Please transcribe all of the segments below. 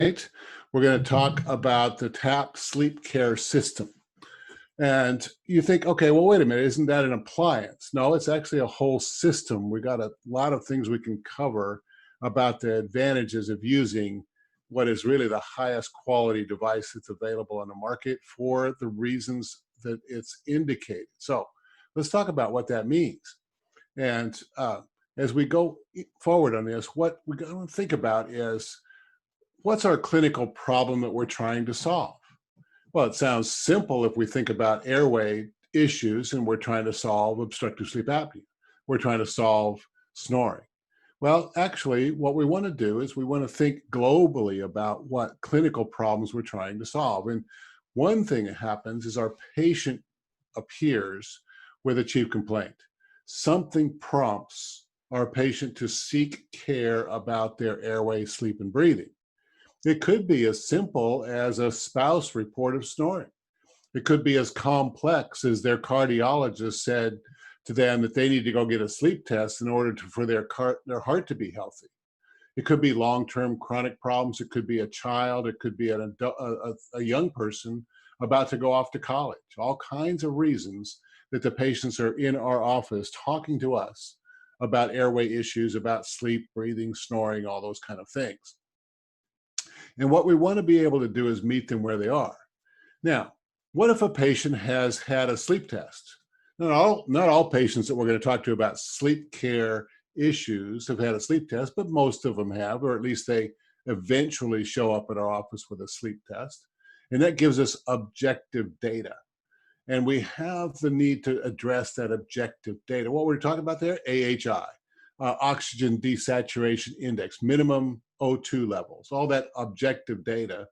We're going to talk about the TAP sleep care system. And you think, okay, well, wait a minute, isn't that an appliance? No, it's actually a whole system. We got a lot of things we can cover about the advantages of using what is really the highest quality device that's available on the market for the reasons that it's indicated. So let's talk about what that means. And as we go forward on this, what we're going to think about is, what's our clinical problem that we're trying to solve? Well, it sounds simple if we think about airway issues and we're trying to solve obstructive sleep apnea. We're trying to solve snoring. Well, actually, what we want to do is we want to think globally about what clinical problems we're trying to solve. And one thing that happens is our patient appears with a chief complaint. Something prompts our patient to seek care about their airway, sleep, and breathing. It could be as simple as a spouse report of snoring. It could be as complex as their cardiologist said to them that they need to go get a sleep test in order for their heart to be healthy. It could be long-term chronic problems. It could be a child. It could be a young person about to go off to college. All kinds of reasons that the patients are in our office talking to us about airway issues, about sleep, breathing, snoring, all those kind of things. And what we want to be able to do is meet them where they are. Now, what if a patient has had a sleep test? Not all patients that we're going to talk to about sleep care issues have had a sleep test, but most of them have, or at least they eventually show up at our office with a sleep test. And that gives us objective data. And we have the need to address that objective data. What we're talking about there, AHI, oxygen desaturation index, minimum O2 levels, all that objective data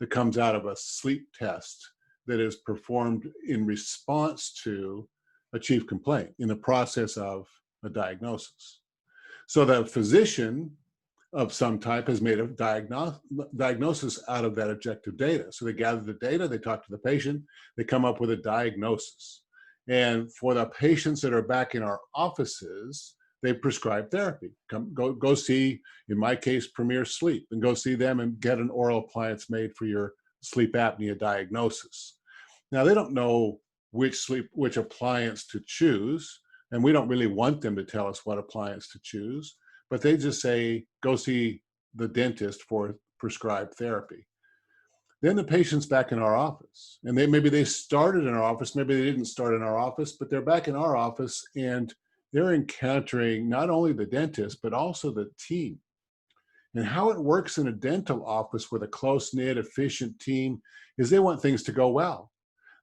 that comes out of a sleep test that is performed in response to a chief complaint in the process of a diagnosis. So the physician of some type has made a diagnosis out of that objective data. So they gather the data, they talk to the patient, they come up with a diagnosis. And for the patients that are back in our offices, they prescribe therapy. Go see, in my case, Premier Sleep, and go see them and get an oral appliance made for your sleep apnea diagnosis. Now, they don't know which appliance to choose, and we don't really want them to tell us what appliance to choose, but they just say, go see the dentist for prescribed therapy. Then the patient's back in our office, and maybe they started in our office, maybe they didn't start in our office, but they're back in our office, and they're encountering not only the dentist, but also the team. And how it works in a dental office with a close-knit, efficient team is they want things to go well.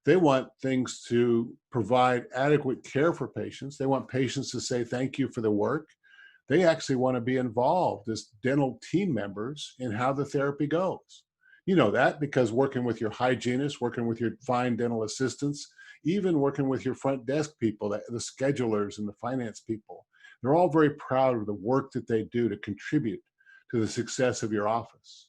They want things to provide adequate care for patients. They want patients to say thank you for the work. They actually want to be involved as dental team members in how the therapy goes. You know that because working with your hygienist, working with your fine dental assistants, even working with your front desk people, the schedulers and the finance people, they're all very proud of the work that they do to contribute to the success of your office.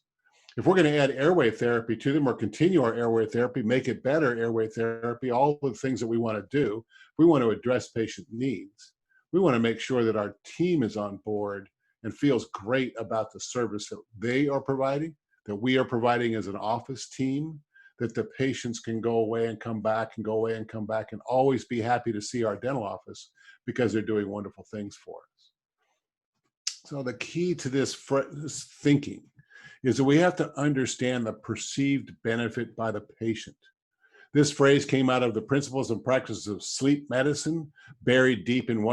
If we're going to add airway therapy to them or continue our airway therapy, make it better airway therapy, all the things that we want to do, we want to address patient needs. We want to make sure that our team is on board and feels great about the service that they are providing, that we are providing as an office team, that the patients can go away and come back and go away and come back and always be happy to see our dental office because they're doing wonderful things for us. So the key to this thinking is that we have to understand the perceived benefit by the patient. This phrase came out of the Principles and Practices of Sleep Medicine, buried deep in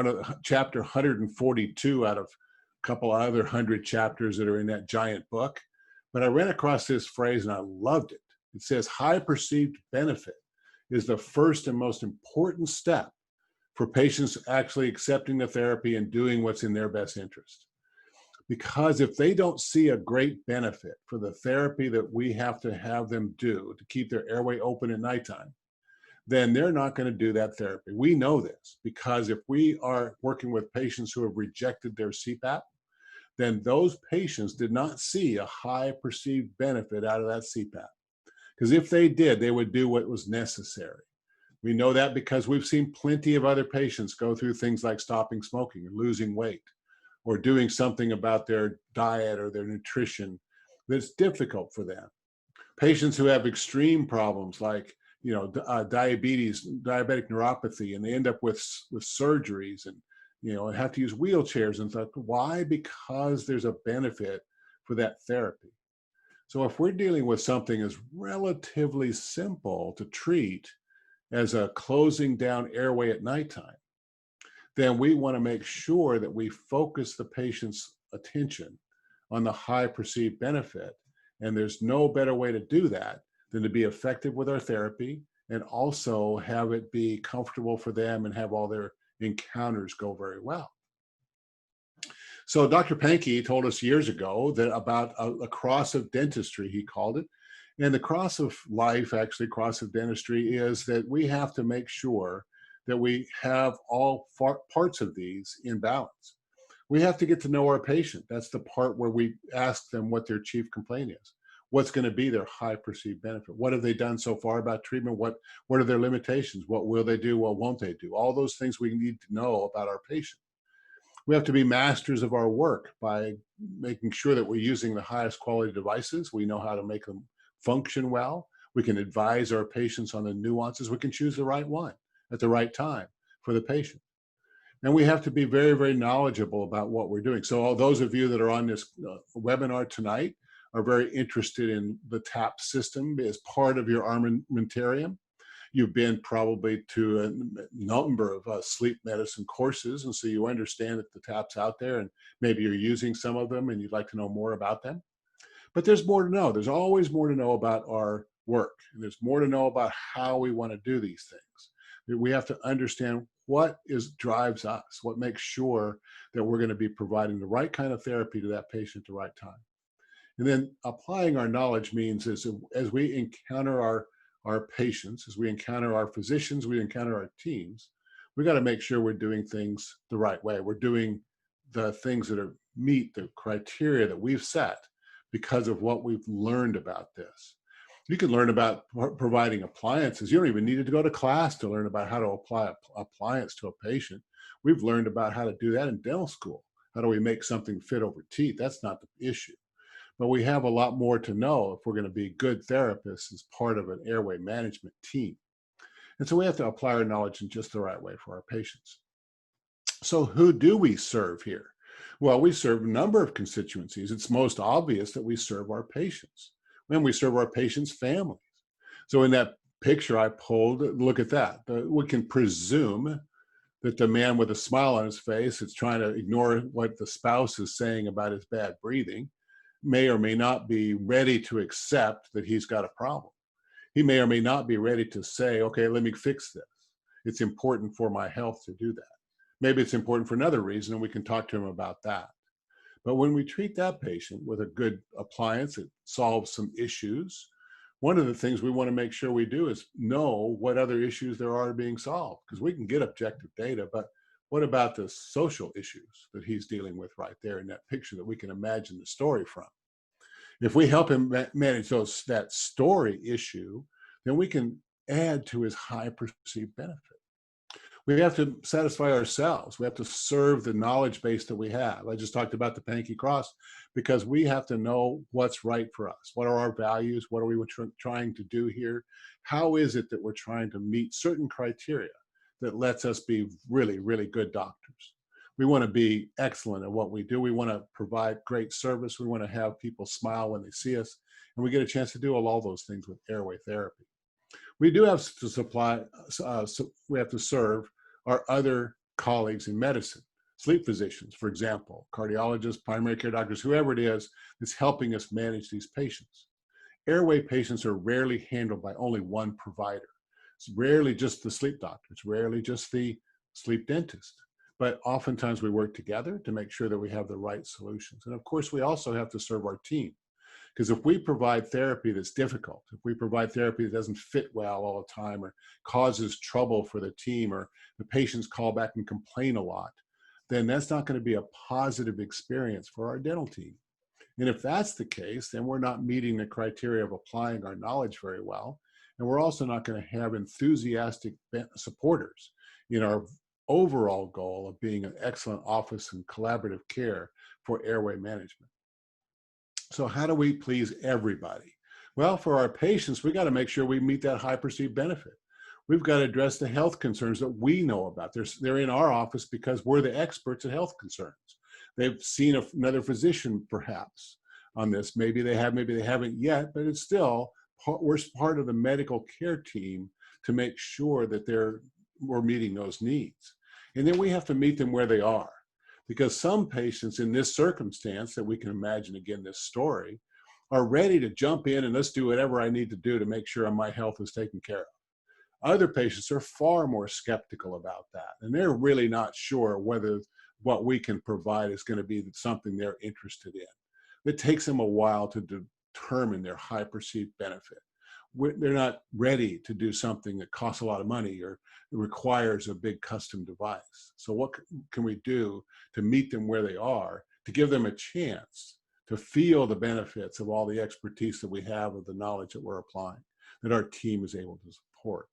chapter 142 out of a couple other 100 chapters that are in that giant book. But I ran across this phrase and I loved it. It says, high perceived benefit is the first and most important step for patients actually accepting the therapy and doing what's in their best interest. Because if they don't see a great benefit for the therapy that we have to have them do to keep their airway open at nighttime, then they're not going to do that therapy. We know this because if we are working with patients who have rejected their CPAP, then those patients did not see a high perceived benefit out of that CPAP. Because if they did, they would do what was necessary. We know that because we've seen plenty of other patients go through things like stopping smoking or losing weight, or doing something about their diet or their nutrition, that's difficult for them. Patients who have extreme problems like, diabetes, diabetic neuropathy, and they end up with surgeries and, have to use wheelchairs and stuff. Why? Because there's a benefit for that therapy. So if we're dealing with something as relatively simple to treat as a closing down airway at nighttime, then we want to make sure that we focus the patient's attention on the high perceived benefit. And there's no better way to do that than to be effective with our therapy and also have it be comfortable for them and have all their encounters go very well. So Dr. Pankey told us years ago that about a cross of dentistry, he called it. And the cross of life, actually, cross of dentistry, is that we have to make sure that we have all parts of these in balance. We have to get to know our patient. That's the part where we ask them what their chief complaint is. What's going to be their high perceived benefit? What have they done so far about treatment? What are their limitations? What will they do? What won't they do? All those things we need to know about our patient. We have to be masters of our work by making sure that we're using the highest quality devices. We know how to make them function well. We can advise our patients on the nuances. We can choose the right one at the right time for the patient. And we have to be very, very knowledgeable about what we're doing. So all those of you that are on this webinar tonight are very interested in the TAP system as part of your armamentarium. You've been probably to a number of sleep medicine courses, and so you understand that the TAP's out there, and maybe you're using some of them and you'd like to know more about them. But there's more to know. There's always more to know about our work, and there's more to know about how we want to do these things. We have to understand what drives us, what makes sure that we're going to be providing the right kind of therapy to that patient at the right time. And then applying our knowledge means as we encounter our patients, as we encounter our physicians, we encounter our teams, we got to make sure we're doing things the right way. We're doing the things that meet the criteria that we've set because of what we've learned about this. You can learn about providing appliances. You don't even need to go to class to learn about how to apply an appliance to a patient. We've learned about how to do that in dental school. How do we make something fit over teeth? That's not the issue. But we have a lot more to know if we're going to be good therapists as part of an airway management team. And so we have to apply our knowledge in just the right way for our patients. So who do we serve here? Well, we serve a number of constituencies. It's most obvious that we serve our patients. And we serve our patients' families. So in that picture I pulled, look at that. We can presume that the man with a smile on his face is trying to ignore what the spouse is saying about his bad breathing, may or may not be ready to accept that he's got a problem. He may or may not be ready to say, okay, let me fix this. It's important for my health to do that. Maybe it's important for another reason, and we can talk to him about that. But when we treat that patient with a good appliance, it solves some issues. One of the things we want to make sure we do is know what other issues there are being solved, because we can get objective data, but what about the social issues that he's dealing with right there in that picture that we can imagine the story from? If we help him manage that story issue, then we can add to his high perceived benefit. We have to satisfy ourselves. We have to serve the knowledge base that we have. I just talked about the Pankey Cross because we have to know what's right for us. What are our values? What are we trying to do here? How is it that we're trying to meet certain criteria that lets us be really, really good doctors? We want to be excellent at what we do. We want to provide great service. We want to have people smile when they see us. And we get a chance to do all those things with airway therapy. We do have to we have to serve our other colleagues in medicine, sleep physicians, for example, cardiologists, primary care doctors, whoever it is that's helping us manage these patients. Airway patients are rarely handled by only one provider. It's rarely just the sleep doctor. It's rarely just the sleep dentist. But oftentimes we work together to make sure that we have the right solutions. And of course, we also have to serve our team. Because if we provide therapy that's difficult, if we provide therapy that doesn't fit well all the time or causes trouble for the team, or the patients call back and complain a lot, then that's not going to be a positive experience for our dental team. And if that's the case, then we're not meeting the criteria of applying our knowledge very well. And we're also not going to have enthusiastic supporters in our overall goal of being an excellent office and collaborative care for airway management. So how do we please everybody? Well, for our patients, we got to make sure we meet that high perceived benefit. We've got to address the health concerns that we know about. They're in our office because we're the experts at health concerns. They've seen another physician perhaps on this. Maybe they have, maybe they haven't yet, but it's still, we're part of the medical care team to make sure that we're meeting those needs. And then we have to meet them where they are. Because some patients in this circumstance that we can imagine, again, this story, are ready to jump in and let's do whatever I need to do to make sure my health is taken care of. Other patients are far more skeptical about that, and they're really not sure whether what we can provide is going to be something they're interested in. It takes them a while to determine their high perceived benefit. They're not ready to do something that costs a lot of money or requires a big custom device. So what can we do to meet them where they are, to give them a chance to feel the benefits of all the expertise that we have, of the knowledge that we're applying, that our team is able to support?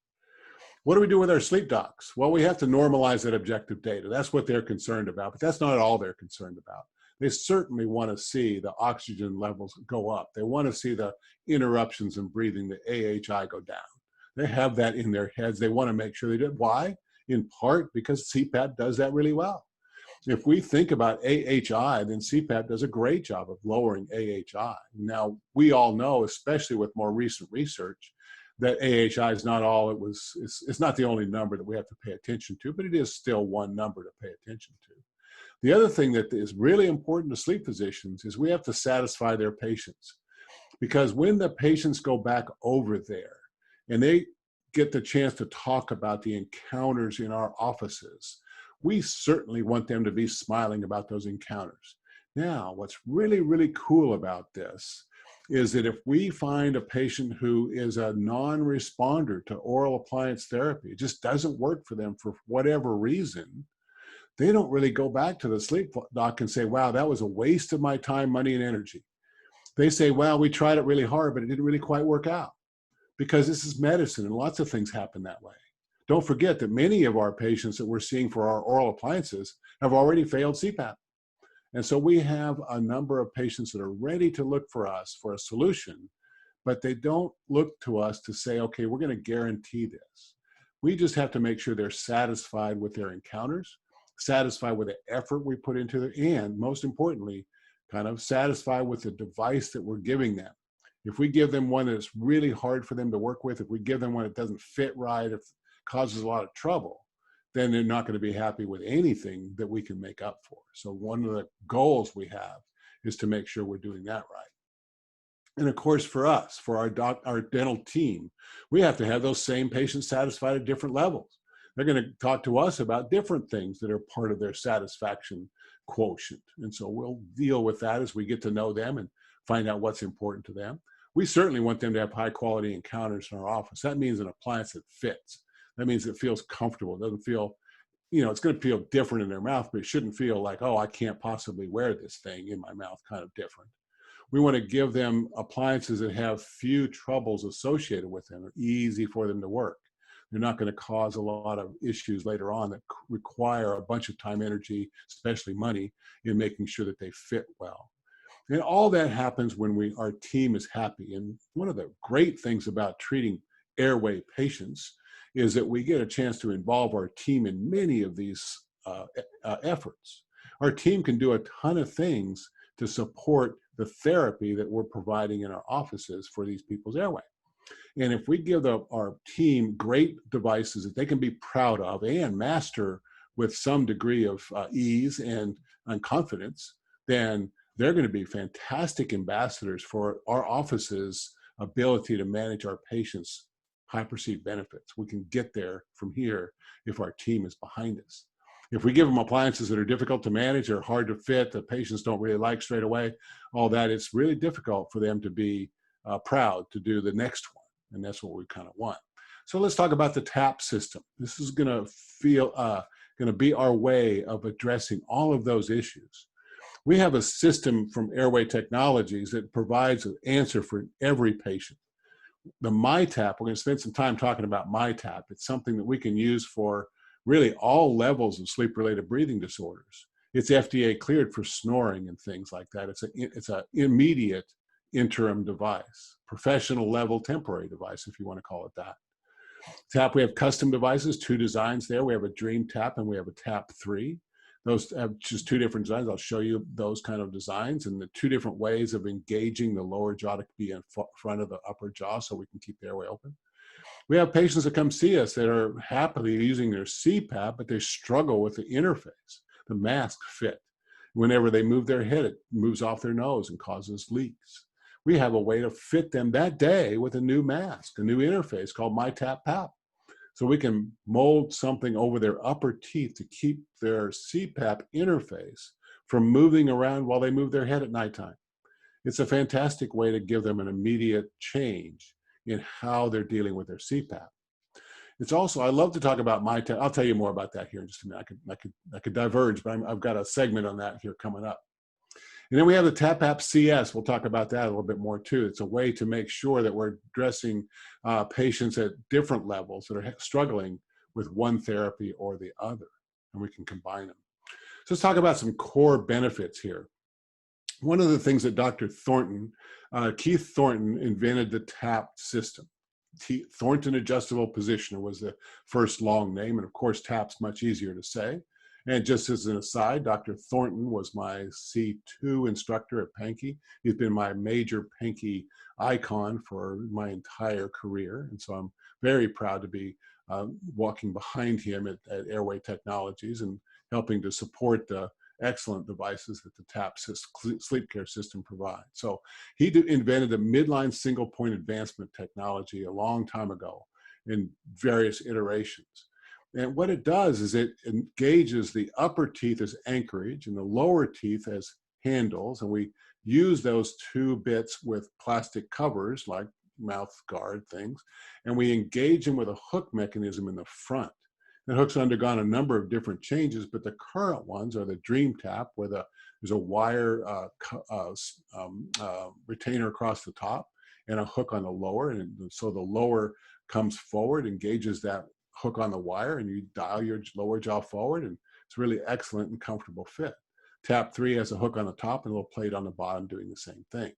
What do we do with our sleep docs? Well, we have to normalize that objective data. That's what they're concerned about, but that's not all they're concerned about. They certainly want to see the oxygen levels go up. They want to see the interruptions in breathing, the AHI go down. They have that in their heads. They want to make sure they do. Why? In part because CPAP does that really well. If we think about AHI, then CPAP does a great job of lowering AHI. Now, we all know, especially with more recent research, that AHI is not all it's not the only number that we have to pay attention to, but it is still one number to pay attention to. The other thing that is really important to sleep physicians is we have to satisfy their patients. Because when the patients go back over there and they get the chance to talk about the encounters in our offices, we certainly want them to be smiling about those encounters. Now, what's really, really cool about this is that if we find a patient who is a non-responder to oral appliance therapy, it just doesn't work for them for whatever reason, they don't really go back to the sleep doc and say, wow, that was a waste of my time, money, and energy. They say, well, we tried it really hard, but it didn't really quite work out. Because this is medicine and lots of things happen that way. Don't forget that many of our patients that we're seeing for our oral appliances have already failed CPAP. And so we have a number of patients that are ready to look for us for a solution, but they don't look to us to say, okay, we're going to guarantee this. We just have to make sure they're satisfied with their encounters, satisfied with the effort we put into it, and most importantly, kind of satisfied with the device that we're giving them. If we give them one that's really hard for them to work with, if we give them one that doesn't fit right, if it causes a lot of trouble, then they're not going to be happy with anything that we can make up for. So one of the goals we have is to make sure we're doing that right. And of course, for us, for our dental team, we have to have those same patients satisfied at different levels. They're going to talk to us about different things that are part of their satisfaction quotient. And so we'll deal with that as we get to know them and find out what's important to them. We certainly want them to have high quality encounters in our office. That means an appliance that fits. That means it feels comfortable. It doesn't feel, it's going to feel different in their mouth, but it shouldn't feel like, oh, I can't possibly wear this thing in my mouth, kind of different. We want to give them appliances that have few troubles associated with them, are easy for them to work. They're not going to cause a lot of issues later on that require a bunch of time, energy, especially money, in making sure that they fit well. And all that happens when our team is happy. And one of the great things about treating airway patients is that we get a chance to involve our team in many of these efforts. Our team can do a ton of things to support the therapy that we're providing in our offices for these people's airway. And if we give our team great devices that they can be proud of and master with some degree of ease and confidence, then they're going to be fantastic ambassadors for our office's ability to manage our patients' high perceived benefits. We can get there from here if our team is behind us. If we give them appliances that are difficult to manage or hard to fit, the patients don't really like straight away, all that, it's really difficult for them to be proud to do the next one. And that's what we kind of want. So let's talk about the TAP system. This is going to be our way of addressing all of those issues. We have a system from Airway Technologies that provides an answer for every patient. The MyTap, we're going to spend some time talking about MyTap. It's something that we can use for really all levels of sleep-related breathing disorders. It's FDA cleared for snoring and things like that. It's an immediate interim device, professional level temporary device, if you want to call it that. Tap, we have custom devices, 2 designs there. We have a Dream Tap and we have a Tap 3. Those have just 2 different designs. I'll show you those kind of designs and the 2 different ways of engaging the lower jaw to be in front of the upper jaw so we can keep the airway open. We have patients that come see us that are happily using their CPAP, but they struggle with the interface, the mask fit. Whenever they move their head, it moves off their nose and causes leaks. We have a way to fit them that day with a new mask, a new interface called MyTap PAP. So we can mold something over their upper teeth to keep their CPAP interface from moving around while they move their head at nighttime. It's a fantastic way to give them an immediate change in how they're dealing with their CPAP. It's also, I love to talk about MyTap. I'll tell you more about that here in just a minute. I could diverge, but I've got a segment on that here coming up. And then we have the TAP-AP CS. We'll talk about that a little bit more too. It's a way to make sure that we're addressing patients at different levels that are struggling with one therapy or the other, and we can combine them. So let's talk about some core benefits here. One of the things that Dr. Thornton, Keith Thornton, invented the TAP system. Thornton Adjustable Positioner was the first long name, and of course TAP's much easier to say. And just as an aside, Dr. Thornton was my C2 instructor at Pankey. He's been my major Pankey icon for my entire career. And so I'm very proud to be walking behind him at Airway Technologies and helping to support the excellent devices that the TAP sleep care system provides. So he invented a midline single point advancement technology a long time ago in various iterations. And what it does is it engages the upper teeth as anchorage and the lower teeth as handles. And we use those 2 bits with plastic covers like mouth guard things. And we engage them with a hook mechanism in the front. The hook's undergone a number of different changes, but the current ones are the Dream Tap, where there's a wire retainer across the top and a hook on the lower. And so the lower comes forward, engages that hook on the wire, and you dial your lower jaw forward, and it's really excellent and comfortable fit. Tap 3 has a hook on the top and a little plate on the bottom doing the same thing.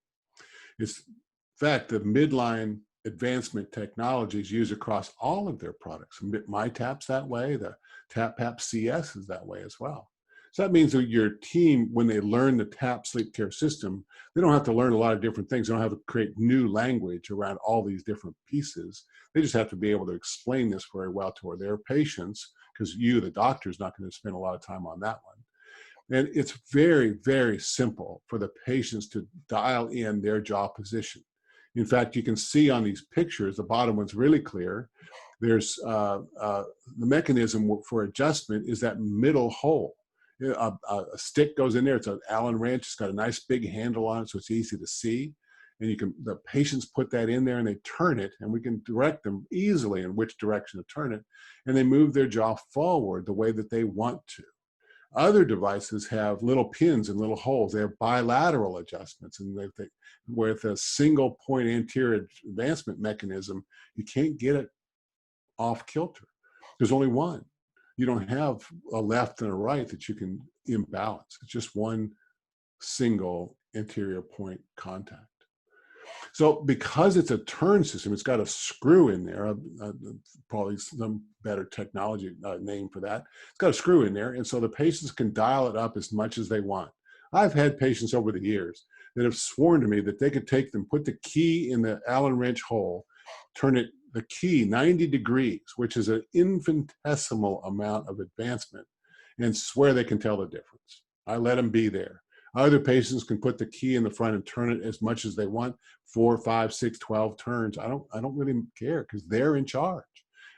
It's, in fact, the midline advancement technology is used across all of their products. MyTap's that way, the TAP-PAP CS is that way as well. So that means that your team, when they learn the TAP sleep care system, they don't have to learn a lot of different things. They don't have to create new language around all these different pieces. They just have to be able to explain this very well to their patients, because you, the doctor, is not going to spend a lot of time on that one. And it's very, very simple for the patients to dial in their jaw position. In fact, you can see on these pictures, the bottom one's really clear. There's the mechanism for adjustment is that middle hole. A stick goes in there. It's an Allen wrench. It's got a nice big handle on it, so it's easy to see. And the patients put that in there and they turn it, and we can direct them easily in which direction to turn it. And they move their jaw forward the way that they want to. Other devices have little pins and little holes. They have bilateral adjustments, and with a single point anterior advancement mechanism, you can't get it off kilter. There's only one. You don't have a left and a right that you can imbalance. It's just one single anterior point contact. So because it's a turn system, it's got a screw in there, probably some better technology name for that. It's got a screw in there, and so the patients can dial it up as much as they want. I've had patients over the years that have sworn to me that they could put the key in the Allen wrench hole, turn the key 90 degrees, which is an infinitesimal amount of advancement, and swear they can tell the difference. I let them be there. Other patients can put the key in the front and turn it as much as they want, 4, 5, 6, 12 turns. I don't really care, because they're in charge.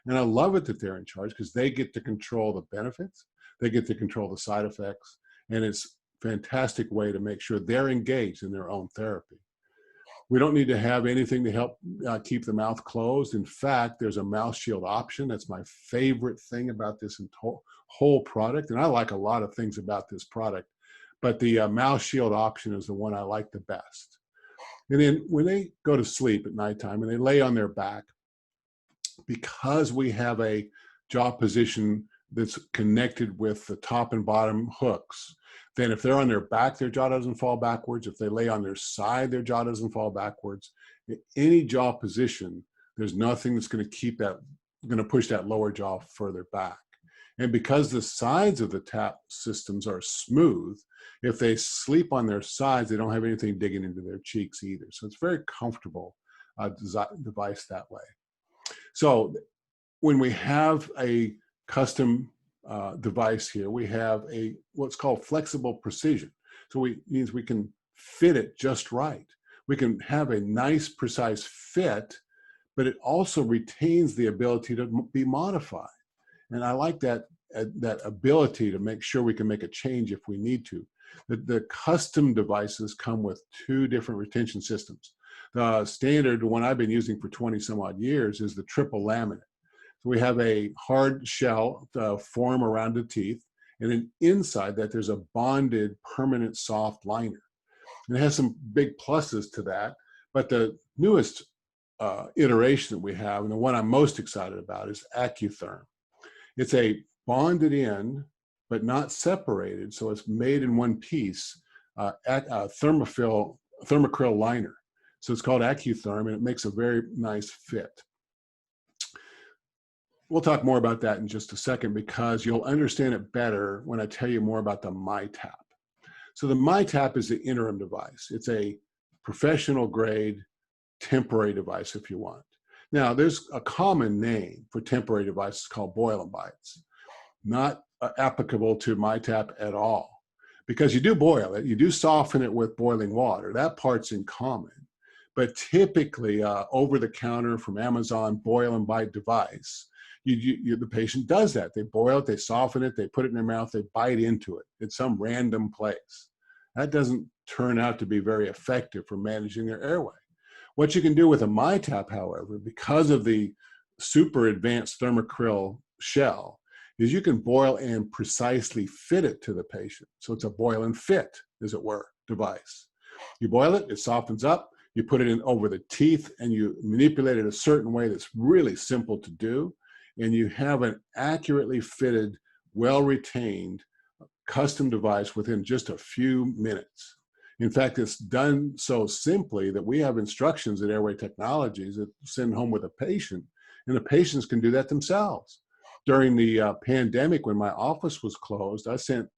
And I love it that they're in charge, because they get to control the benefits, they get to control the side effects, and it's a fantastic way to make sure they're engaged in their own therapy. We don't need to have anything to help keep the mouth closed. In fact, there's a mouth shield option. That's my favorite thing about this whole product. And I like a lot of things about this product, but the mouth shield option is the one I like the best. And then when they go to sleep at nighttime and they lay on their back, because we have a jaw position that's connected with the top and bottom hooks, Then if they're on their back, their jaw doesn't fall backwards. If they lay on their side, their jaw doesn't fall backwards. In any jaw position, there's nothing that's going to keep that, going to push that lower jaw further back. And because the sides of the tap systems are smooth, if they sleep on their sides, they don't have anything digging into their cheeks either. So it's very comfortable device that way. So when we have a custom device here, we have a what's called flexible precision. So it means we can fit it just right. We can have a nice, precise fit, but it also retains the ability to be modified. And I like that ability to make sure we can make a change if we need to. The custom devices come with 2 different retention systems. The standard, the one I've been using for 20 some odd years, is the triple laminate. So we have a hard shell form around the teeth, and then inside that there's a bonded permanent soft liner. And it has some big pluses to that, but the newest iteration that we have, and the one I'm most excited about, is Acutherm. It's a bonded in, but not separated, so it's made in one piece, thermacryl liner. So it's called Acutherm, and it makes a very nice fit. We'll talk more about that in just a second because you'll understand it better when I tell you more about the MyTap. So the MyTap is the interim device. It's a professional grade temporary device if you want. Now, there's a common name for temporary devices called boil and bites. Not applicable to MyTap at all, because you do boil it, you do soften it with boiling water. That part's in common. But typically, over the counter from Amazon boil and bite device, the patient does that. They boil it, they soften it, they put it in their mouth, they bite into it in some random place. That doesn't turn out to be very effective for managing their airway. What you can do with a MyTap, however, because of the super advanced thermacryl shell, is you can boil and precisely fit it to the patient. So it's a boil and fit, as it were, device. You boil it, it softens up, you put it in over the teeth, and you manipulate it a certain way that's really simple to do, and you have an accurately fitted, well-retained, custom device within just a few minutes. In fact, it's done so simply that we have instructions at Airway Technologies that send home with a patient, and the patients can do that themselves. During the pandemic, when my office was closed, I sent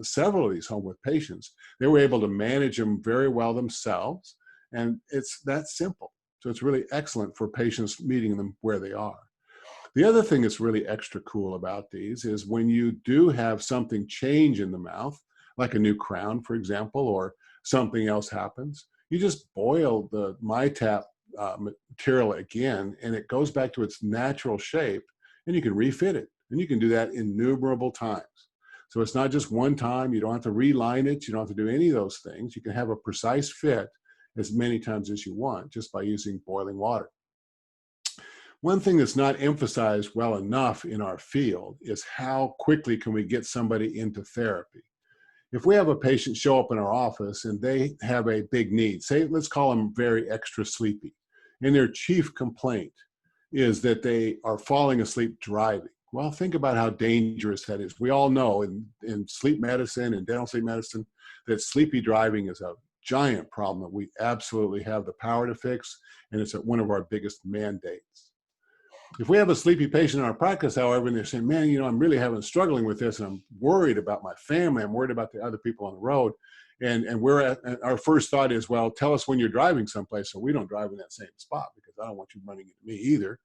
several of these home with patients. They were able to manage them very well themselves, and it's that simple. So it's really excellent for patients meeting them where they are. The other thing that's really extra cool about these is when you do have something change in the mouth, like a new crown, for example, or something else happens, you just boil the MyTap material again, and it goes back to its natural shape, and you can refit it. And you can do that innumerable times. So it's not just one time. You don't have to reline it. You don't have to do any of those things. You can have a precise fit as many times as you want just by using boiling water. One thing that's not emphasized well enough in our field is how quickly can we get somebody into therapy. If we have a patient show up in our office and they have a big need, say, let's call them very extra sleepy, and their chief complaint is that they are falling asleep driving. Well, think about how dangerous that is. We all know in sleep medicine and dental sleep medicine that sleepy driving is a giant problem that we absolutely have the power to fix, and it's one of our biggest mandates. If we have a sleepy patient in our practice, however, and they're saying, man, you know, I'm really struggling with this, and I'm worried about my family, I'm worried about the other people on the road, and our first thought is, well, tell us when you're driving someplace so we don't drive in that same spot, because I don't want you running into me either.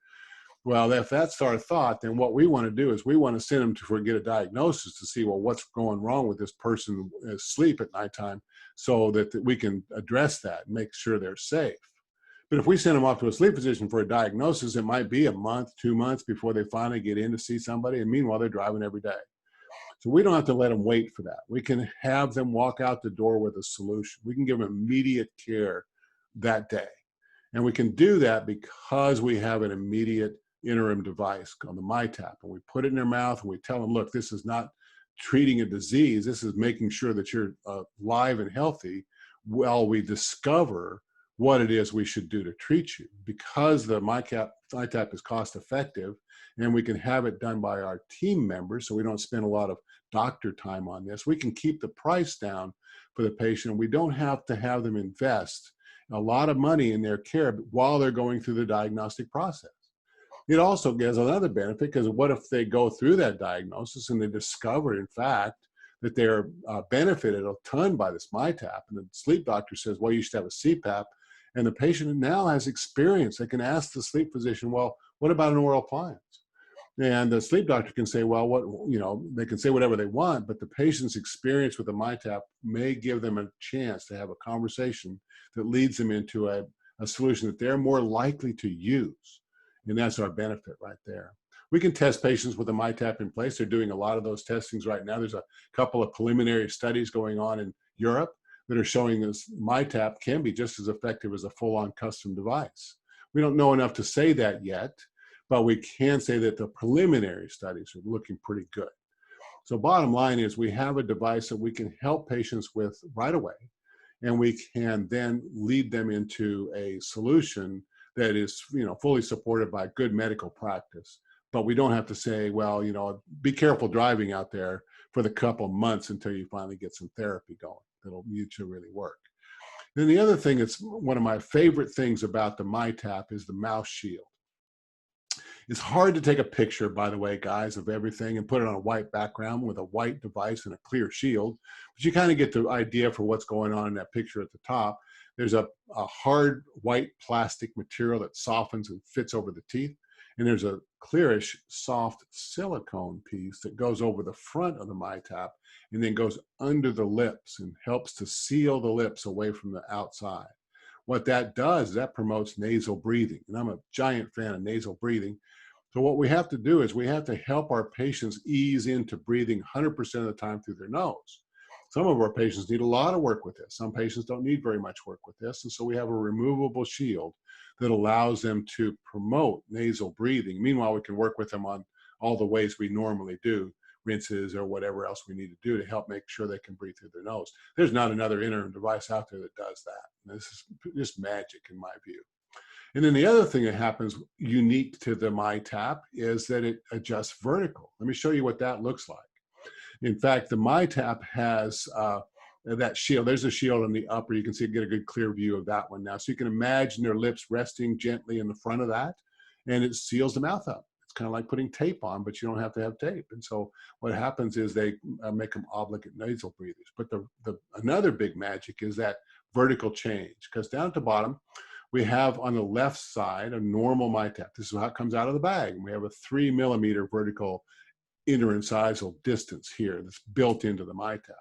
Well, if that's our thought, then what we want to do is we want to send them to get a diagnosis to see, well, what's going wrong with this person's sleep at nighttime, so that we can address that and make sure they're safe. But if we send them off to a sleep physician for a diagnosis, it might be a month, 2 months before they finally get in to see somebody. And meanwhile, they're driving every day. So we don't have to let them wait for that. We can have them walk out the door with a solution. We can give them immediate care that day. And we can do that because we have an immediate interim device called the MyTap. And we put it in their mouth and we tell them, look, this is not treating a disease. This is making sure that you're alive and healthy while we discover what it is we should do to treat you. Because the MyTap is cost effective and we can have it done by our team members, so we don't spend a lot of doctor time on this, we can keep the price down for the patient. We don't have to have them invest a lot of money in their care while they're going through the diagnostic process. It also gives another benefit, because what if they go through that diagnosis and they discover, in fact, that they're benefited a ton by this MyTap, and the sleep doctor says, well, you should have a CPAP, and the patient now has experience. They can ask the sleep physician, well, what about an oral appliance? And the sleep doctor can say, well, they can say whatever they want, but the patient's experience with the MyTap may give them a chance to have a conversation that leads them into a solution that they're more likely to use. And that's our benefit right there. We can test patients with a MyTap in place. They're doing a lot of those testings right now. There's a couple of preliminary studies going on in Europe that are showing this MyTap can be just as effective as a full-on custom device. We don't know enough to say that yet, but we can say that the preliminary studies are looking pretty good. So bottom line is, we have a device that we can help patients with right away, and we can then lead them into a solution that is, fully supported by good medical practice. But we don't have to say, well, be careful driving out there for the couple months until you finally get some therapy going that'll mutually really work. Then the other thing that's one of my favorite things about the MyTap is the mouth shield. It's hard to take a picture, by the way, guys, of everything and put it on a white background with a white device and a clear shield, but you kind of get the idea for what's going on in that picture at the top. There's a hard white plastic material that softens and fits over the teeth. And there's a clearish, soft silicone piece that goes over the front of the MyTap and then goes under the lips and helps to seal the lips away from the outside. What that does is that promotes nasal breathing. And I'm a giant fan of nasal breathing. So what we have to do is we have to help our patients ease into breathing 100% of the time through their nose. Some of our patients need a lot of work with this. Some patients don't need very much work with this. And so we have a removable shield that allows them to promote nasal breathing. Meanwhile, we can work with them on all the ways we normally do, rinses or whatever else we need to do to help make sure they can breathe through their nose. There's not another interim device out there that does that. This is just magic in my view. And then the other thing that happens unique to the MyTap is that it adjusts vertical. Let me show you what that looks like. In fact, the MyTap has that shield. There's a shield on the upper. You can get a good clear view of that one now. So you can imagine their lips resting gently in the front of that, and it seals the mouth up. It's kind of like putting tape on, but you don't have to have tape. And so what happens is they make them obligate nasal breathers. But another big magic is that vertical change, because down at the bottom, we have on the left side a normal MyTap. This is how it comes out of the bag. And we have a 3 millimeter vertical interincisal distance here that's built into the MyTap.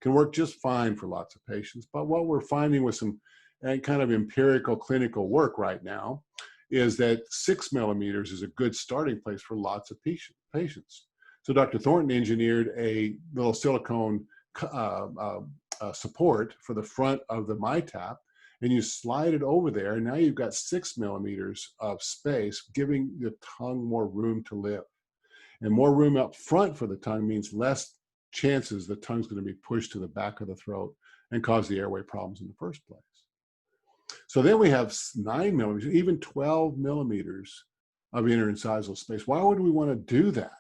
Can work just fine for lots of patients. But what we're finding with some kind of empirical clinical work right now is that 6 millimeters is a good starting place for lots of patients. So Dr. Thornton engineered a little silicone support for the front of the MyTap, and you slide it over there, and now you've got 6 millimeters of space, giving the tongue more room to live. And more room up front for the tongue means less chances the tongue's going to be pushed to the back of the throat and cause the airway problems in the first place. So then we have 9 millimeters, even 12 millimeters of interincisal space. Why would we want to do that?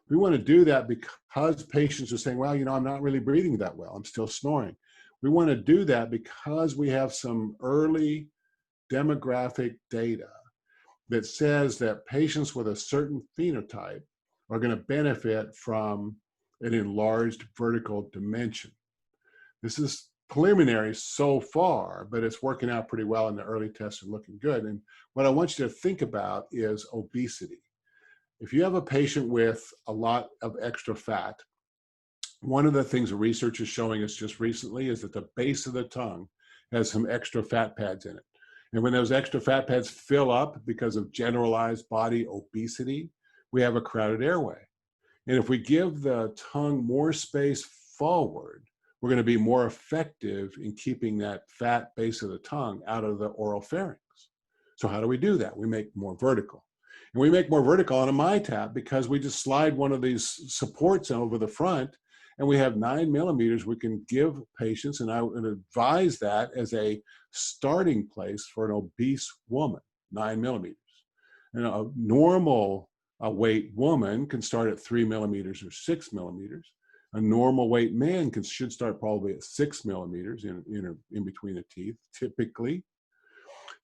We want to do that because patients are saying, well, I'm not really breathing that well. I'm still snoring. We want to do that because we have some early demographic data that says that patients with a certain phenotype are going to benefit from an enlarged vertical dimension. This is preliminary so far, but it's working out pretty well, and the early tests are looking good. And what I want you to think about is obesity. If you have a patient with a lot of extra fat, one of the things the research is showing us just recently is that the base of the tongue has some extra fat pads in it. And when those extra fat pads fill up because of generalized body obesity, we have a crowded airway. And if we give the tongue more space forward, we're going to be more effective in keeping that fat base of the tongue out of the oral pharynx. So how do we do that? We make more vertical. And we make more vertical on a MyTap because we just slide one of these supports over the front, and we have 9 millimeters we can give patients, and I would advise that as a starting place for an obese woman, 9 millimeters. And a normal weight woman can start at 3 millimeters or 6 millimeters. A normal weight man should start probably at 6 millimeters in between the teeth, typically.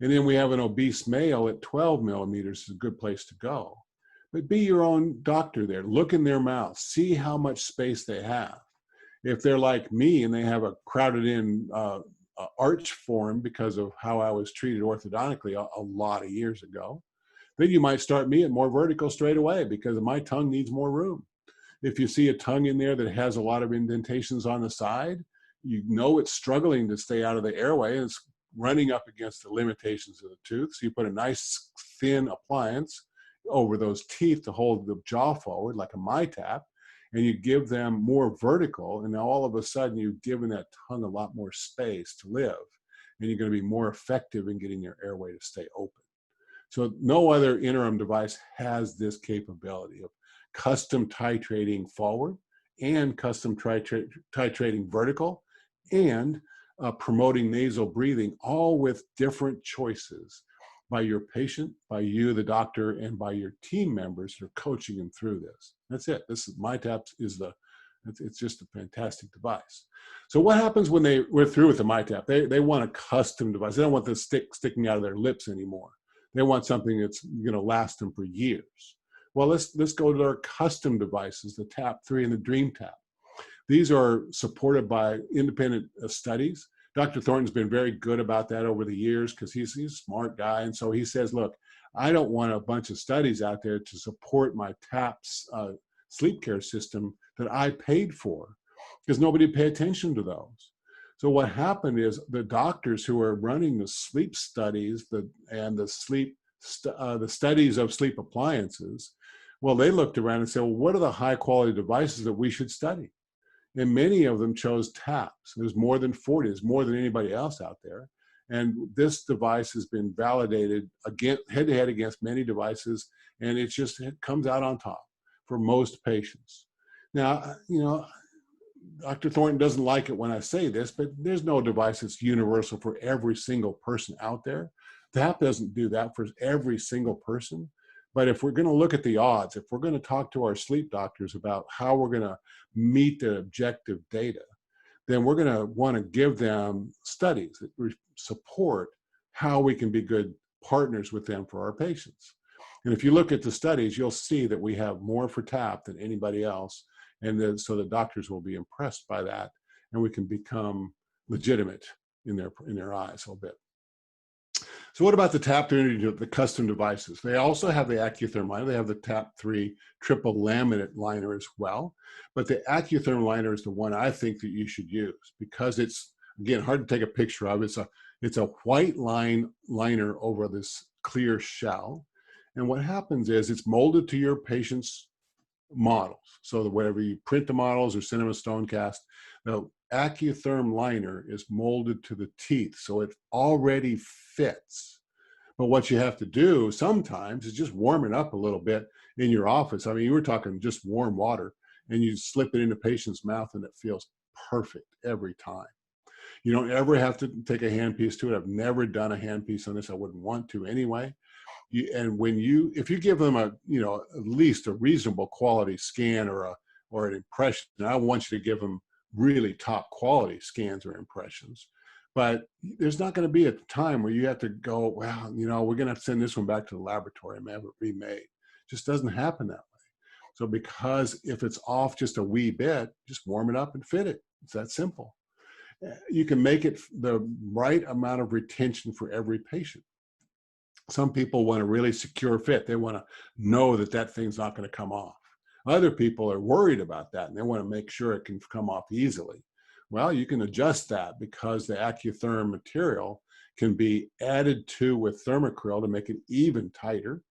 And then we have an obese male at 12 millimeters is a good place to go. But be your own doctor there. Look in their mouth. See how much space they have. If they're like me and they have a crowded in arch form because of how I was treated orthodontically a lot of years ago, then you might start me at more vertical straight away because my tongue needs more room. If you see a tongue in there that has a lot of indentations on the side, you know it's struggling to stay out of the airway and it's running up against the limitations of the tooth. So you put a nice thin appliance over those teeth to hold the jaw forward like a MyTap, and you give them more vertical, and now all of a sudden you've given that tongue a lot more space to live, and you're going to be more effective in getting your airway to stay open. So no other interim device has this capability of custom titrating forward and custom titrating vertical and promoting nasal breathing, all with different choices by your patient, by you, the doctor, and by your team members who are coaching them through this. That's it. This is MyTap it's just a fantastic device. So what happens when we're through with the MyTap? They want a custom device. They don't want the stick sticking out of their lips anymore. They want something that's going to last them for years. Well, let's go to our custom devices, the Tap 3 and the Dream Tap. These are supported by independent studies. Dr. Thornton's been very good about that over the years because he's a smart guy. And so he says, look, I don't want a bunch of studies out there to support my TAPS sleep care system that I paid for because nobody paid attention to those. So what happened is the doctors who are running the sleep studies and the studies of sleep appliances, well, they looked around and said, well, what are the high quality devices that we should study? And many of them chose TAPS. There's more than 40. There's more than anybody else out there. And this device has been validated again, head-to-head against many devices, and it comes out on top for most patients. Now, Dr. Thornton doesn't like it when I say this, but there's no device that's universal for every single person out there. TAP doesn't do that for every single person. But if we're going to look at the odds, if we're going to talk to our sleep doctors about how we're going to meet the objective data, then we're going to want to give them studies that support how we can be good partners with them for our patients. And if you look at the studies, you'll see that we have more for TAP than anybody else. And then, so the doctors will be impressed by that, and we can become legitimate in their eyes a little bit. So what about the Tap 3, the custom devices? They also have the Acutherm Liner. They have the Tap 3 triple laminate liner as well. But the Acutherm Liner is the one I think that you should use because it's, again, hard to take a picture of. It's a white liner over this clear shell. And what happens is it's molded to your patient's models. So that whenever you print the models or send them a stone cast, the Acutherm Liner is molded to the teeth, so it already fits. But what you have to do sometimes is just warm it up a little bit in your office. I mean, you were talking just warm water, and you slip it in the patient's mouth, and it feels perfect every time. You don't ever have to take a handpiece to it. I've never done a handpiece on this. I wouldn't want to anyway. If you give them at least a reasonable quality scan or an impression, I want you to give them really top quality scans or impressions. But there's not going to be a time where you have to go, well, we're going to have to send this one back to the laboratory and have it remade. It just doesn't happen that way. So because if it's off just a wee bit, just warm it up and fit it. It's that simple. You can make it the right amount of retention for every patient. Some people want a really secure fit. They want to know that thing's not going to come off. Other people are worried about that, and they want to make sure it can come off easily. Well, you can adjust that because the Acutherm material can be added to with thermacryl to make it even tighter.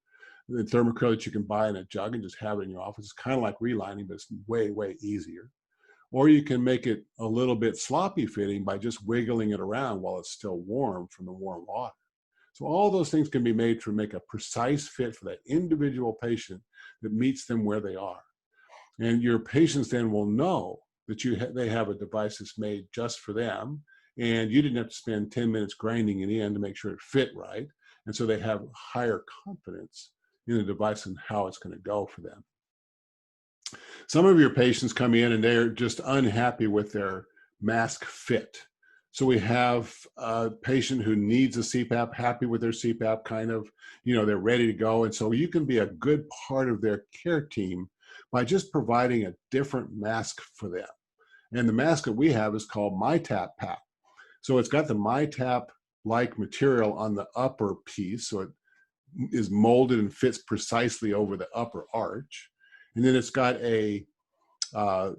The thermacryl that you can buy in a jug and just have it in your office. It's kind of like relining, but it's way, way easier. Or you can make it a little bit sloppy fitting by just wiggling it around while it's still warm from the warm water. So all those things can be made to make a precise fit for that individual patient that meets them where they are. And your patients then will know that they have a device that's made just for them, and you didn't have to spend 10 minutes grinding it in to make sure it fit right. And so they have higher confidence in the device and how it's going to go for them. Some of your patients come in and they're just unhappy with their mask fit. So we have a patient who needs a CPAP, happy with their CPAP, kind of, they're ready to go. And so you can be a good part of their care team by just providing a different mask for them. And the mask that we have is called MyTap PAP. So it's got the MyTap-like material on the upper piece. So it is molded and fits precisely over the upper arch. And then it's got a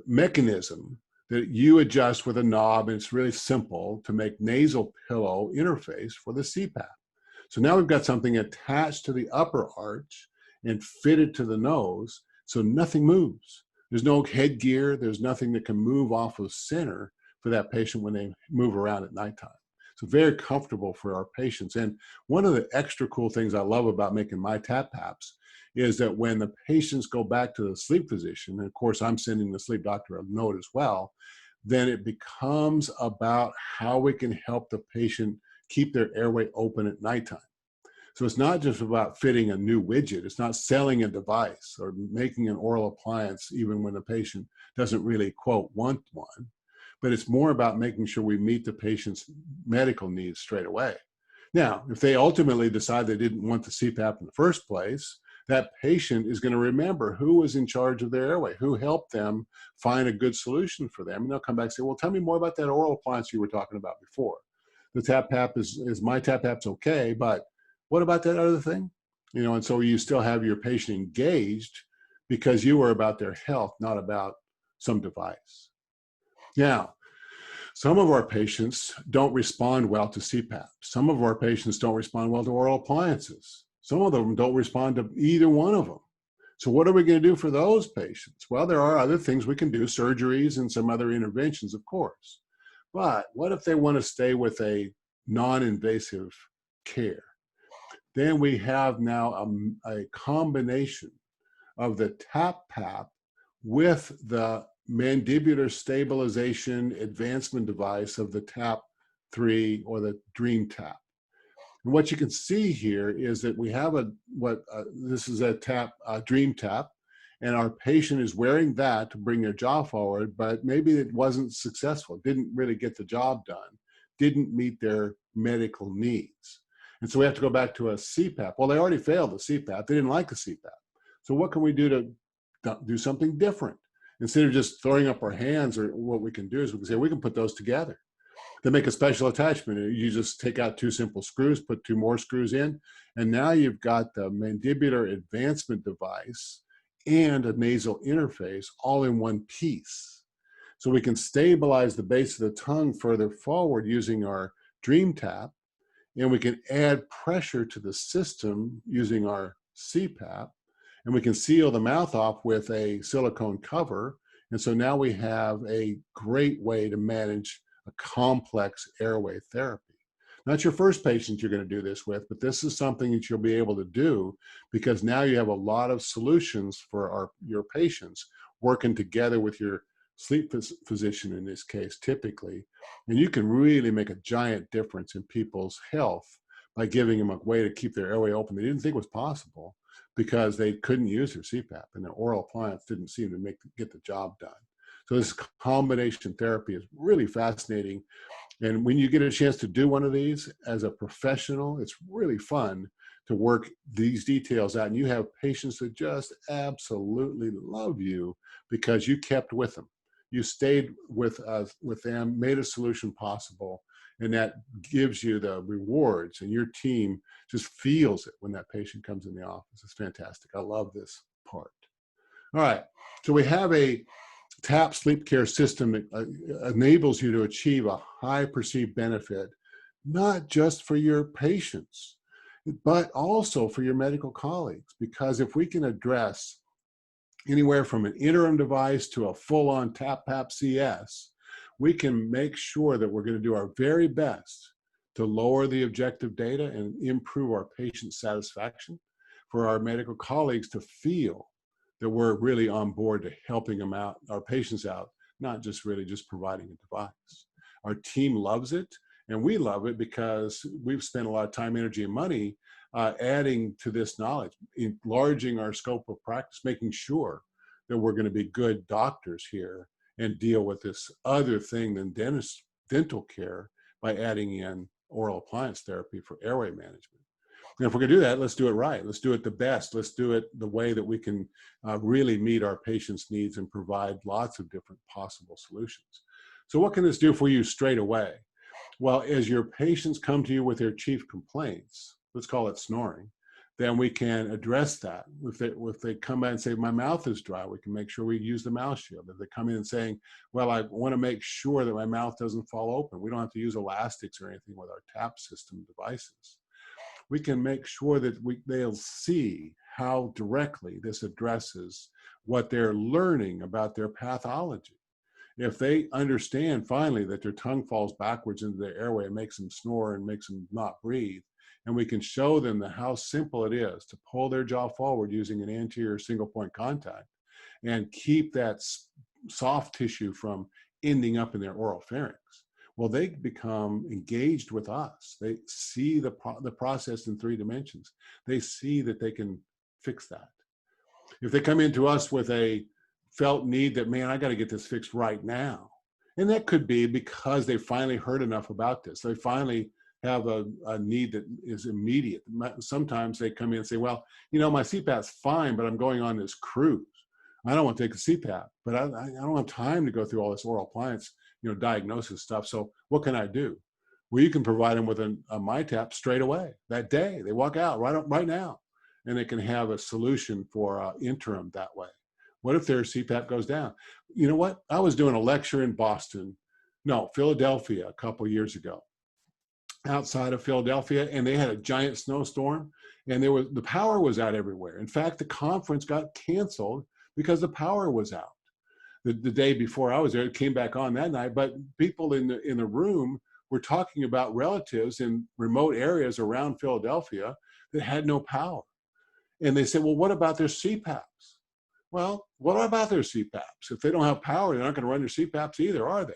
mechanism that you adjust with a knob, and it's really simple to make nasal pillow interface for the CPAP. So now we've got something attached to the upper arch and fitted to the nose, so nothing moves. There's no headgear, there's nothing that can move off of center for that patient when they move around at nighttime. So very comfortable for our patients. And one of the extra cool things I love about making MyTap PAPs is that when the patients go back to the sleep physician, and of course I'm sending the sleep doctor a note as well, then it becomes about how we can help the patient keep their airway open at nighttime. So it's not just about fitting a new widget. It's not selling a device or making an oral appliance even when the patient doesn't really, quote, want one. But it's more about making sure we meet the patient's medical needs straight away. Now, if they ultimately decide they didn't want the CPAP in the first place, that patient is going to remember who was in charge of their airway, who helped them find a good solution for them. And they'll come back and say, well, tell me more about that oral appliance you were talking about before. The TAP-PAP is my TAP-PAP's okay, but what about that other thing? And so you still have your patient engaged because you were about their health, not about some device. Now, some of our patients don't respond well to CPAP. Some of our patients don't respond well to oral appliances. Some of them don't respond to either one of them. So what are we going to do for those patients? Well, there are other things we can do, surgeries and some other interventions, of course. But what if they want to stay with a non-invasive care? Then we have now a combination of the TAP-PAP with the mandibular stabilization advancement device of the TAP 3 or the Dream Tap. And what you can see here is that we have this is a Dream Tap, and our patient is wearing that to bring their jaw forward, but maybe it wasn't successful, didn't really get the job done, didn't meet their medical needs. And so we have to go back to a CPAP. Well, they already failed the CPAP. They didn't like the CPAP. So what can we do to do something different? Instead of just throwing up our hands, or what we can do is we can say, we can put those together. They make a special attachment. You just take out 2 simple screws, put 2 more screws in, and now you've got the mandibular advancement device and a nasal interface all in one piece. So we can stabilize the base of the tongue further forward using our Dream Tap, and we can add pressure to the system using our CPAP, and we can seal the mouth off with a silicone cover. And so now we have a great way to manage a complex airway therapy. Not your first patient you're going to do this with, but this is something that you'll be able to do because now you have a lot of solutions for your patients working together with your sleep physician in this case, typically. And you can really make a giant difference in people's health by giving them a way to keep their airway open they didn't think was possible because they couldn't use their CPAP and their oral appliance didn't seem to get the job done. So this combination therapy is really fascinating. And when you get a chance to do one of these as a professional, it's really fun to work these details out. And you have patients that just absolutely love you because you kept with them. You stayed with them, made a solution possible, and that gives you the rewards, and your team just feels it when that patient comes in the office. It's fantastic. I love this part. All right, so we have a TAP sleep care system that enables you to achieve a high perceived benefit, not just for your patients, but also for your medical colleagues. Because if we can address anywhere from an interim device to a full-on TAP-PAP CS, we can make sure that we're going to do our very best to lower the objective data and improve our patient satisfaction, for our medical colleagues to feel that we're really on board to helping them out, our patients out, not just really just providing a device. Our team loves it, and we love it because we've spent a lot of time, energy, and money adding to this knowledge, enlarging our scope of practice, making sure that we're going to be good doctors here and deal with this other thing than dental care by adding in oral appliance therapy for airway management. And if we're going to do that, let's do it right. Let's do it the best. Let's do it the way that we can really meet our patients' needs and provide lots of different possible solutions. So what can this do for you straight away? Well, as your patients come to you with their chief complaints, let's call it snoring, then we can address that. If they come back and say, my mouth is dry, we can make sure we use the mouth shield. If they come in and saying, well, I want to make sure that my mouth doesn't fall open, we don't have to use elastics or anything with our tap system devices. We can make sure that they'll see how directly this addresses what they're learning about their pathology. If they understand finally that their tongue falls backwards into their airway and makes them snore and makes them not breathe, and we can show them how simple it is to pull their jaw forward using an anterior single point contact and keep that soft tissue from ending up in their oral pharynx, well, they become engaged with us. They see the process in 3 dimensions. They see that they can fix that. If they come into us with a felt need that, man, I got to get this fixed right now. And that could be because they finally heard enough about this. They finally have a need that is immediate. Sometimes they come in and say, well, you know, my CPAP's fine, but I'm going on this cruise. I don't want to take a CPAP, but I don't have time to go through all this oral appliance, diagnosis stuff. So what can I do? Well, you can provide them with a MyTap straight away that day. They walk out right now, and they can have a solution for interim that way. What if their CPAP goes down? You know what? I was doing a lecture in Philadelphia a couple of years ago, outside of Philadelphia, and they had a giant snowstorm, and the power was out everywhere. In fact, the conference got canceled because the power was out. The day before I was there, it came back on that night, but people in the room were talking about relatives in remote areas around Philadelphia that had no power. And they said, well, what about their CPAPs? Well, what about their CPAPs? If they don't have power, they're not going to run their CPAPs either, are they?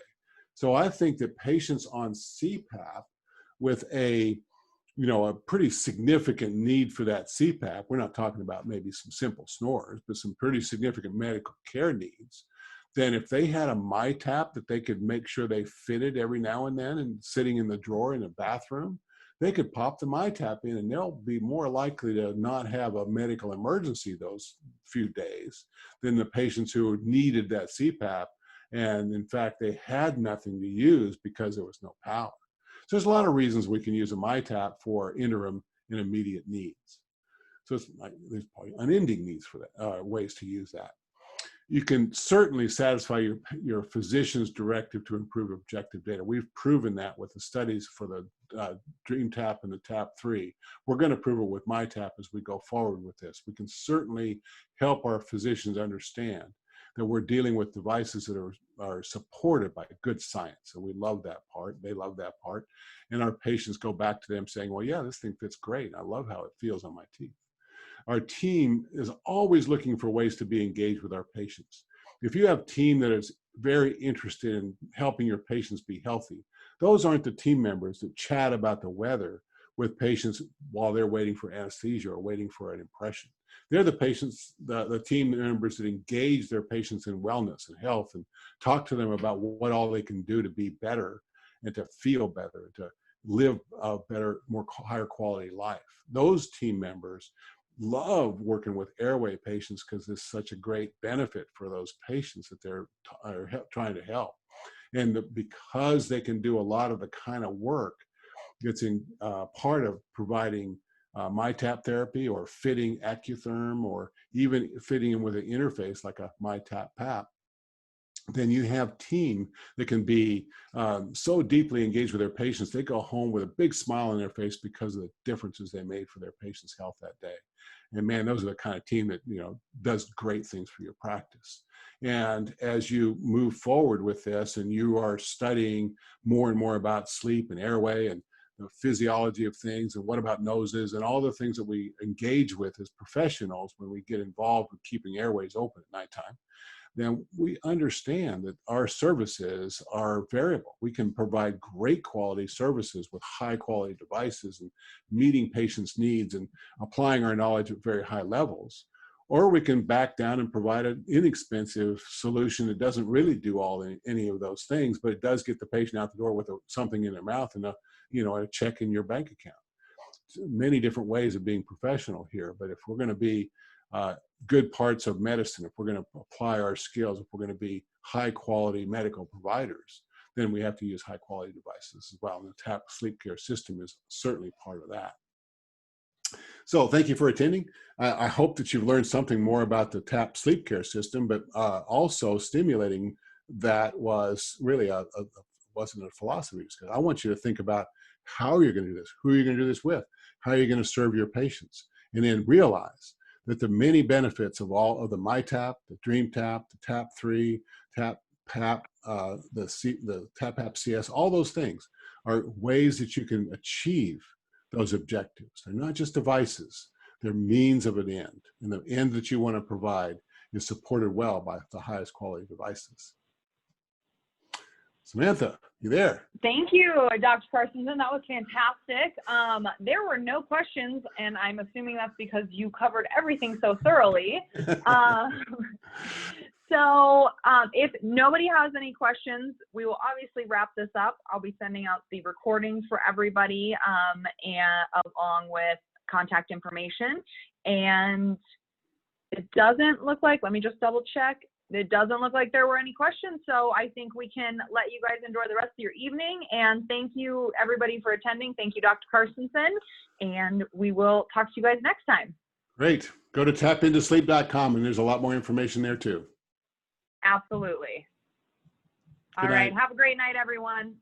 So I think that patients on CPAP with a pretty significant need for that CPAP, we're not talking about maybe some simple snores, but some pretty significant medical care needs, then if they had a MyTap that they could make sure they fitted every now and then and sitting in the drawer in the bathroom, they could pop the MyTap in and they'll be more likely to not have a medical emergency those few days than the patients who needed that CPAP. And in fact, they had nothing to use because there was no power. So there's a lot of reasons we can use a MyTap for interim and immediate needs. So there's probably unending needs for that, ways to use that. You can certainly satisfy your physician's directive to improve objective data. We've proven that with the studies for the DreamTap and the TAP 3. We're going to prove it with MyTap as we go forward with this. We can certainly help our physicians understand that we're dealing with devices that are supported by good science. So we love that part. They love that part. And our patients go back to them saying, well, yeah, this thing fits great. I love how it feels on my teeth. Our team is always looking for ways to be engaged with our patients. If you have a team that is very interested in helping your patients be healthy, those aren't the team members that chat about the weather with patients while they're waiting for anesthesia or waiting for an impression. They're the patients, the team members that engage their patients in wellness and health and talk to them about what all they can do to be better and to feel better, to live a better, higher quality life. Those team members love working with airway patients because it's such a great benefit for those patients that they're trying to help. And because they can do a lot of the kind of work that's in part of providing MyTap therapy or fitting Acutherm or even fitting in with an interface like a MyTap PAP, then you have team that can be so deeply engaged with their patients, they go home with a big smile on their face because of the differences they made for their patients' health that day. And man, those are the kind of team that, does great things for your practice. And as you move forward with this and you are studying more and more about sleep and airway and the physiology of things and what about noses and all the things that we engage with as professionals when we get involved with keeping airways open at nighttime, then we understand that our services are variable. We can provide great quality services with high quality devices and meeting patients' needs and applying our knowledge at very high levels. Or we can back down and provide an inexpensive solution that doesn't really do any of those things, but it does get the patient out the door with something in their mouth and a check in your bank account. Many different ways of being professional here, but if we're going to be good parts of medicine, if we're going to apply our skills, if we're going to be high quality medical providers, then we have to use high quality devices as well. And the TAP sleep care system is certainly part of that. So thank you for attending. I hope that you've learned something more about the TAP sleep care system, but also stimulating that was really wasn't a philosophy discussion. I want you to think about how you're going to do this, who you're going to do this with, how you're going to serve your patients, and then realize that the many benefits of all of the MyTap, the DreamTap, the Tap 3, Tap PAP, the Tap PAP CS, all those things are ways that you can achieve those objectives. They're not just devices, they're means of an end. And the end that you want to provide is supported well by the highest quality devices. Samantha, you there? Thank you, Dr. Carstensen. That was fantastic. There were no questions, and I'm assuming that's because you covered everything so thoroughly. So if nobody has any questions, we will obviously wrap this up. I'll be sending out the recordings for everybody and along with contact information. And it doesn't look like, let me just double check. It doesn't look like there were any questions, so I think we can let you guys enjoy the rest of your evening. And thank you, everybody, for attending. Thank you, Dr. Carstensen, and we will talk to you guys next time. Great. Go to tapintosleep.com, and there's a lot more information there, too. Absolutely. All right. Have a great night, everyone.